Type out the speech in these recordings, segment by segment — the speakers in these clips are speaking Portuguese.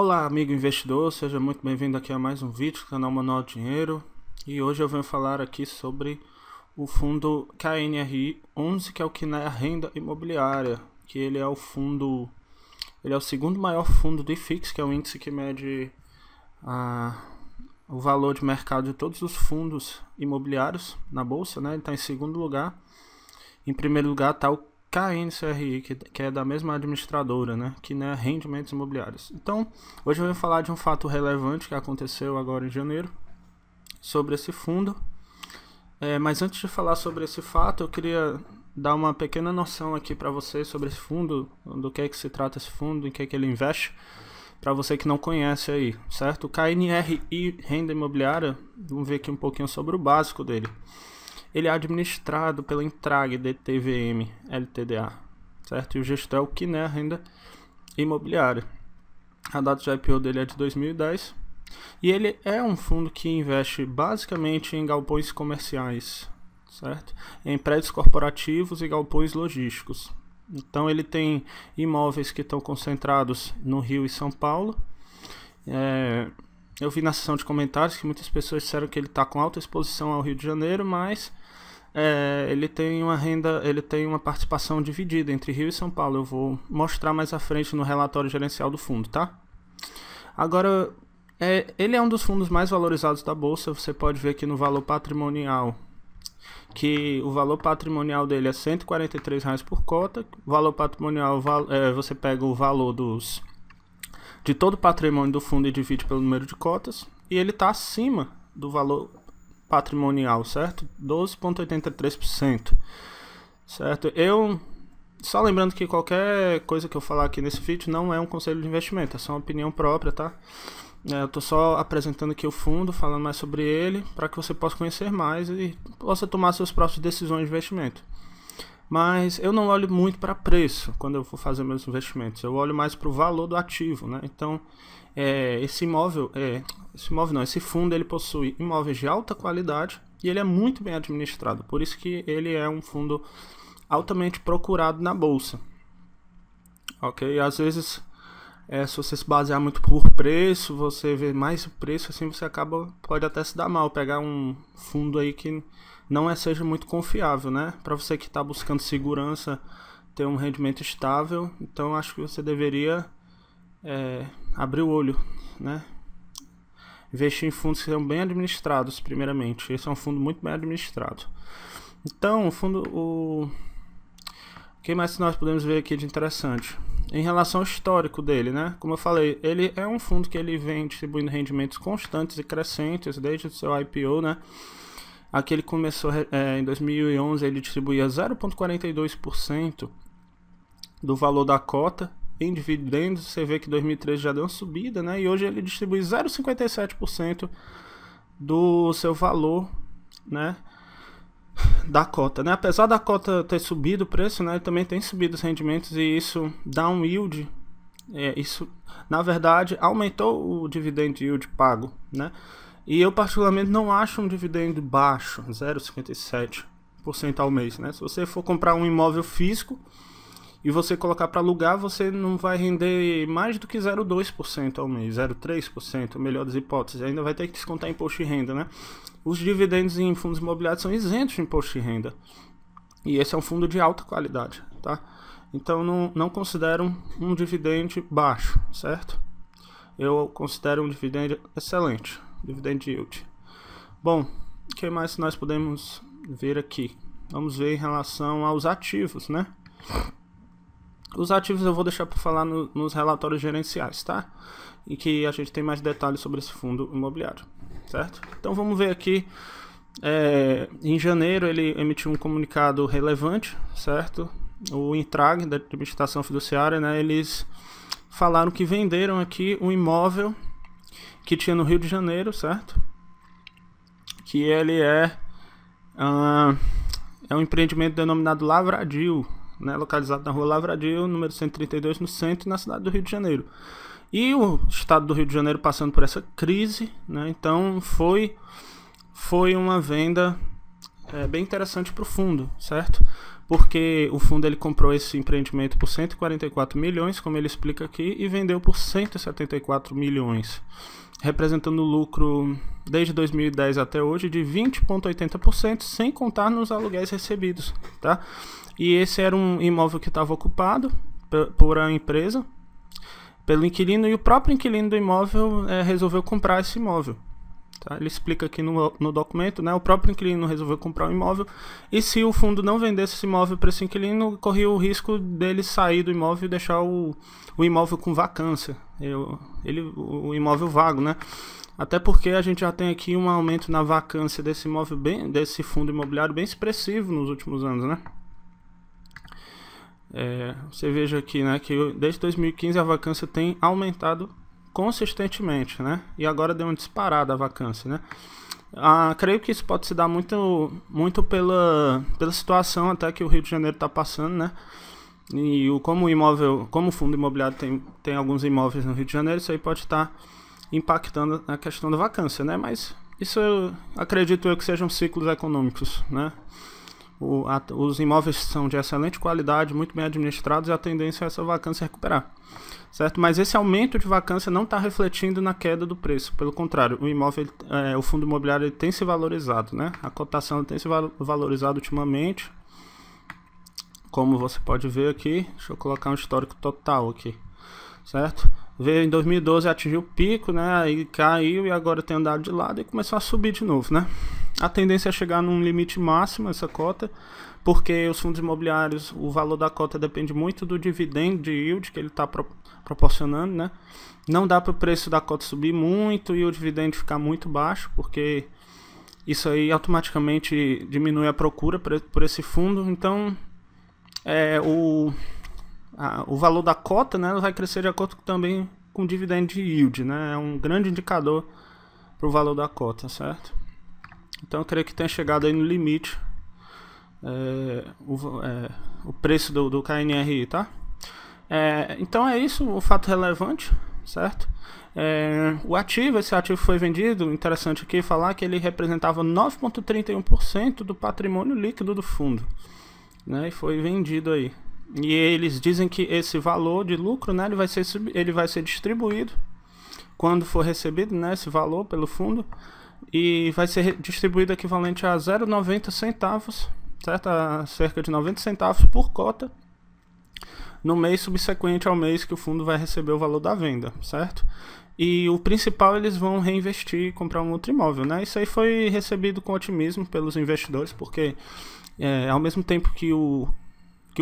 Olá, amigo investidor, seja muito bem-vindo aqui a mais um vídeo do canal Manual do Dinheiro. E hoje eu venho falar aqui sobre o fundo KNRI 11, que é o que é a renda imobiliária, que ele é o segundo maior fundo do IFIX, que é o índice que mede o valor de mercado de todos os fundos imobiliários na bolsa, né? Ele está em segundo lugar. Em primeiro lugar está o KNCRI, que é da mesma administradora, né, que é Rendimentos Imobiliários. Então, hoje eu vou falar de um fato relevante que aconteceu agora em janeiro sobre esse fundo. Mas antes de falar sobre esse fato, eu queria dar uma pequena noção aqui para vocês sobre esse fundo, do que é que se trata esse fundo, em que é que ele investe, para você que não conhece aí, certo? O KNRI Renda Imobiliária, vamos ver aqui um pouquinho sobre o básico dele. Ele é administrado pela Intrag DTVM LTDA, certo? E o gestor é o Quiné Renda Imobiliária. A data de IPO dele é de 2010. E ele é um fundo que investe basicamente em galpões comerciais, certo? Em prédios corporativos e galpões logísticos. Então ele tem imóveis que estão concentrados no Rio e São Paulo. Eu vi na seção de comentários que muitas pessoas disseram que ele está com alta exposição ao Rio de Janeiro, mas ele tem uma participação dividida entre Rio e São Paulo. Eu vou mostrar mais à frente no relatório gerencial do fundo, tá? Agora, ele é um dos fundos mais valorizados da bolsa. Você pode ver aqui no valor patrimonial que o valor patrimonial dele é R$ 143 por cota. O valor patrimonial, você pega o valor de todo o patrimônio do fundo e divide pelo número de cotas, e ele está acima do valor patrimonial, certo? 12,83%, certo? Só lembrando que qualquer coisa que eu falar aqui nesse vídeo não é um conselho de investimento, é só uma opinião própria, tá? Eu tô só apresentando aqui o fundo, falando mais sobre ele, para que você possa conhecer mais e possa tomar suas próprias decisões de investimento. Mas eu não olho muito para preço quando eu for fazer meus investimentos. Eu olho mais para o valor do ativo, né? Então, esse fundo ele possui imóveis de alta qualidade e ele é muito bem administrado. Por isso que ele é um fundo altamente procurado na bolsa. Ok? E às vezes, se você se basear muito por preço, você vê mais o preço, assim você pode até se dar mal, pegar um fundo aí que não seja muito confiável, né? Para você que está buscando segurança, ter um rendimento estável, então acho que você deveria abrir o olho, né? Investir em fundos que são bem administrados, primeiramente. Esse é um fundo muito bem administrado. Então, o que mais nós podemos ver aqui de interessante? Em relação ao histórico dele, né? Como eu falei, ele é um fundo que ele vem distribuindo rendimentos constantes e crescentes desde o seu IPO, né? Aqui ele começou em 2011, ele distribuía 0,42% do valor da cota em dividendos. Você vê que em 2013 já deu uma subida, né? E hoje ele distribui 0,57% do seu valor, né, da cota, né? Apesar da cota ter subido o preço, né, também tem subido os rendimentos e isso dá um yield. Isso, na verdade, aumentou o dividend yield pago, né? E eu particularmente não acho um dividendo baixo, 0,57% ao mês, né? Se você for comprar um imóvel físico e você colocar para alugar, você não vai render mais do que 0,2% ao mês, 0,3%, melhor das hipóteses. Ainda vai ter que descontar imposto de renda, né? Os dividendos em fundos imobiliários são isentos de imposto de renda. E esse é um fundo de alta qualidade, tá? Então não considero um dividendo baixo, certo? Eu considero um dividendo excelente. Dividend yield. Bom, o que mais nós podemos ver aqui? Vamos ver em relação aos ativos, né? Os ativos eu vou deixar para falar nos relatórios gerenciais, tá? E que a gente tem mais detalhes sobre esse fundo imobiliário, certo? Então vamos ver aqui. Em janeiro ele emitiu um comunicado relevante, certo? O Intrag, da administração fiduciária, né? Eles falaram que venderam aqui um imóvel que tinha no Rio de Janeiro, certo? Que ele é um empreendimento denominado Lavradio, né? Localizado na rua Lavradio, número 132, no centro, na cidade do Rio de Janeiro. E o estado do Rio de Janeiro passando por essa crise, né? Então foi uma venda bem interessante para o fundo, certo? Porque o fundo ele comprou esse empreendimento por 144 milhões, como ele explica aqui, e vendeu por 174 milhões, representando lucro desde 2010 até hoje de 20,80%, sem contar nos aluguéis recebidos, tá? E esse era um imóvel que estava ocupado por a empresa, pelo inquilino, e o próprio inquilino do imóvel resolveu comprar esse imóvel. Tá? Ele explica aqui no documento, né? O próprio inquilino resolveu comprar o imóvel, e se o fundo não vendesse esse imóvel para esse inquilino, corria o risco dele sair do imóvel e deixar o imóvel com vacância, o imóvel vago, né? Até porque a gente já tem aqui um aumento na vacância desse imóvel, desse fundo imobiliário bem expressivo nos últimos anos, né? Você veja aqui, né, que desde 2015 a vacância tem aumentado consistentemente, né? E agora deu uma disparada a vacância, né? Creio que isso pode se dar muito pela situação até que o Rio de Janeiro está passando, né? E como o fundo imobiliário tem alguns imóveis no Rio de Janeiro, isso aí pode estar impactando a questão da vacância, né? Mas isso acredito eu que sejam ciclos econômicos, né? Os imóveis são de excelente qualidade, muito bem administrados, e a tendência é essa vacância recuperar, certo? Mas esse aumento de vacância não está refletindo na queda do preço. Pelo contrário, o fundo imobiliário ele tem se valorizado, né? A cotação tem se valorizado ultimamente, como você pode ver aqui. Deixa eu colocar um histórico total aqui, certo? Veio em 2012, atingiu o pico, né? Aí caiu e agora tem andado de lado e começou a subir de novo, né? A tendência é chegar num limite máximo essa cota, porque os fundos imobiliários, o valor da cota depende muito do dividendo de yield que ele está proporcionando, né? Não dá para o preço da cota subir muito e o dividendo ficar muito baixo, porque isso aí automaticamente diminui a procura por esse fundo. Então, o valor da cota, né, vai crescer de acordo também com o dividendo de yield, né? É um grande indicador para o valor da cota, certo? Então eu creio que tenha chegado aí no limite o preço do KNRI, tá? Então é isso, o fato relevante, certo? Esse ativo foi vendido, interessante aqui falar que ele representava 9,31% do patrimônio líquido do fundo, né? E foi vendido aí. E eles dizem que esse valor de lucro, né, ele vai ser distribuído quando for recebido, né, esse valor pelo fundo, e vai ser distribuído equivalente a 0,90 centavos, certo? A cerca de 90 centavos por cota no mês subsequente ao mês que o fundo vai receber o valor da venda, certo? E o principal, eles vão reinvestir e comprar um outro imóvel, né? Isso aí foi recebido com otimismo pelos investidores, porque ao mesmo tempo que o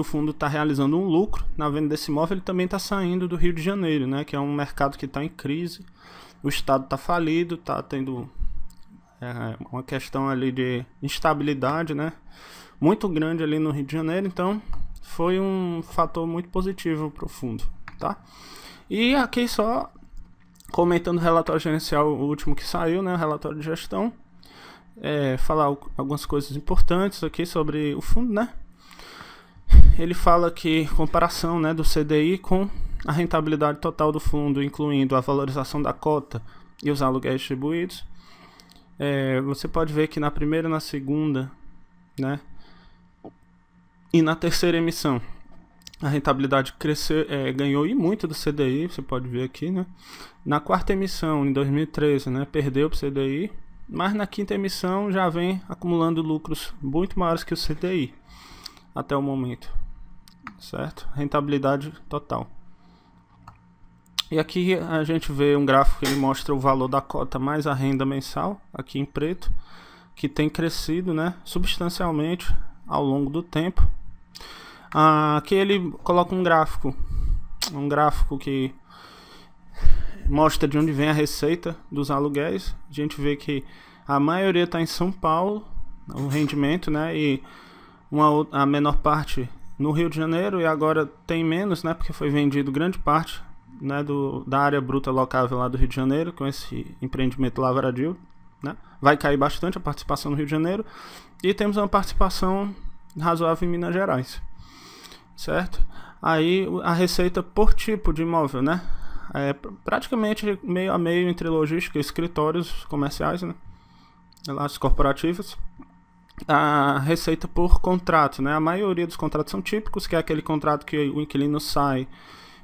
fundo está realizando um lucro na venda desse imóvel, ele também está saindo do Rio de Janeiro, né? Que é um mercado que está em crise, o estado está falido, está tendo uma questão ali de instabilidade, né, muito grande ali no Rio de Janeiro. Então foi um fator muito positivo para o fundo, tá? E aqui só comentando o relatório gerencial, o último que saiu, né, o relatório de gestão, falar algumas coisas importantes aqui sobre o fundo, né? Ele fala que comparação, né, do CDI com a rentabilidade total do fundo, incluindo a valorização da cota e os aluguéis distribuídos. Você pode ver que na primeira, na segunda, né, e na terceira emissão a rentabilidade ganhou e muito do CDI, você pode ver aqui, né? Na quarta emissão, em 2013, né, perdeu para o CDI, mas na quinta emissão já vem acumulando lucros muito maiores que o CDI até o momento, certo? Rentabilidade total. E aqui a gente vê um gráfico que ele mostra o valor da cota mais a renda mensal, aqui em preto, que tem crescido, né, substancialmente ao longo do tempo. Aqui ele coloca um gráfico que mostra de onde vem a receita dos aluguéis. A gente vê que a maioria está em São Paulo, o rendimento, né, e a menor parte no Rio de Janeiro, e agora tem menos, né, porque foi vendido grande parte, né, da área bruta locável lá do Rio de Janeiro, com esse empreendimento Lavradio, né? Vai cair bastante a participação no Rio de Janeiro, e temos uma participação razoável em Minas Gerais, certo? Aí a receita por tipo de imóvel, né, praticamente meio a meio entre logística e escritórios comerciais, né, lajes corporativas. a receita por contrato, né? A maioria dos contratos são típicos, que é aquele contrato que o inquilino sai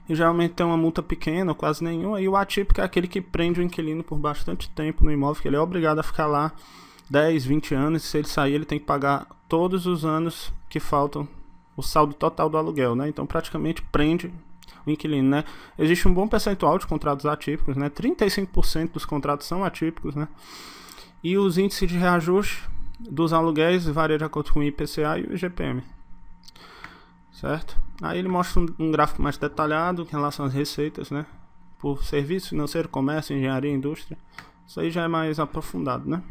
e geralmente tem uma multa pequena, quase nenhuma, e o atípico é aquele que prende o inquilino por bastante tempo no imóvel, que ele é obrigado a ficar lá 10, 20 anos, e se ele sair ele tem que pagar todos os anos que faltam o saldo total do aluguel, né? Então praticamente prende o inquilino, né? Existe um bom percentual de contratos atípicos, né? 35% dos contratos são atípicos, né? E os índices de reajuste dos aluguéis varia de acordo com o IPCA e o IGPM, certo? Aí ele mostra um gráfico mais detalhado em relação às receitas, né? Por serviço financeiro, comércio, engenharia, indústria. Isso aí já é mais aprofundado, né?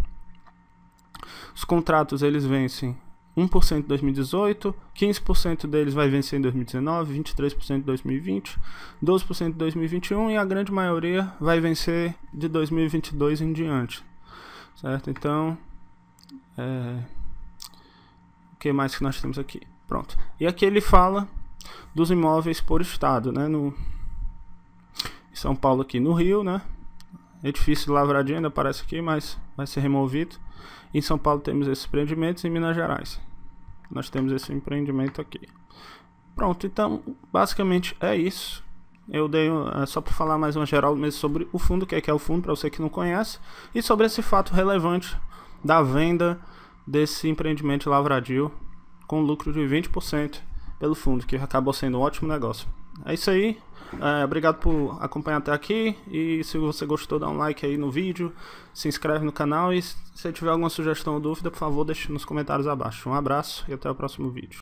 Os contratos, eles vencem 1% em 2018, 15% deles vai vencer em 2019, 23% em 2020, 12% em 2021 e a grande maioria vai vencer de 2022 em diante, certo? Então, o que mais que nós temos aqui? Pronto. E aqui ele fala dos imóveis por estado, né? Em São Paulo aqui no Rio, né? Edifício Lavradio ainda aparece aqui, mas vai ser removido. Em São Paulo temos esses empreendimentos, em Minas Gerais nós temos esse empreendimento aqui. Pronto, então basicamente é isso. Eu dei só para falar mais uma geral mesmo sobre o fundo, o que é o fundo, para você que não conhece, e sobre esse fato relevante da venda desse empreendimento Lavradio com lucro de 20% pelo fundo, que acabou sendo um ótimo negócio. É isso aí. Obrigado por acompanhar até aqui, e se você gostou, dá um like aí no vídeo, se inscreve no canal, e se tiver alguma sugestão ou dúvida, por favor, deixe nos comentários abaixo. Um abraço e até o próximo vídeo.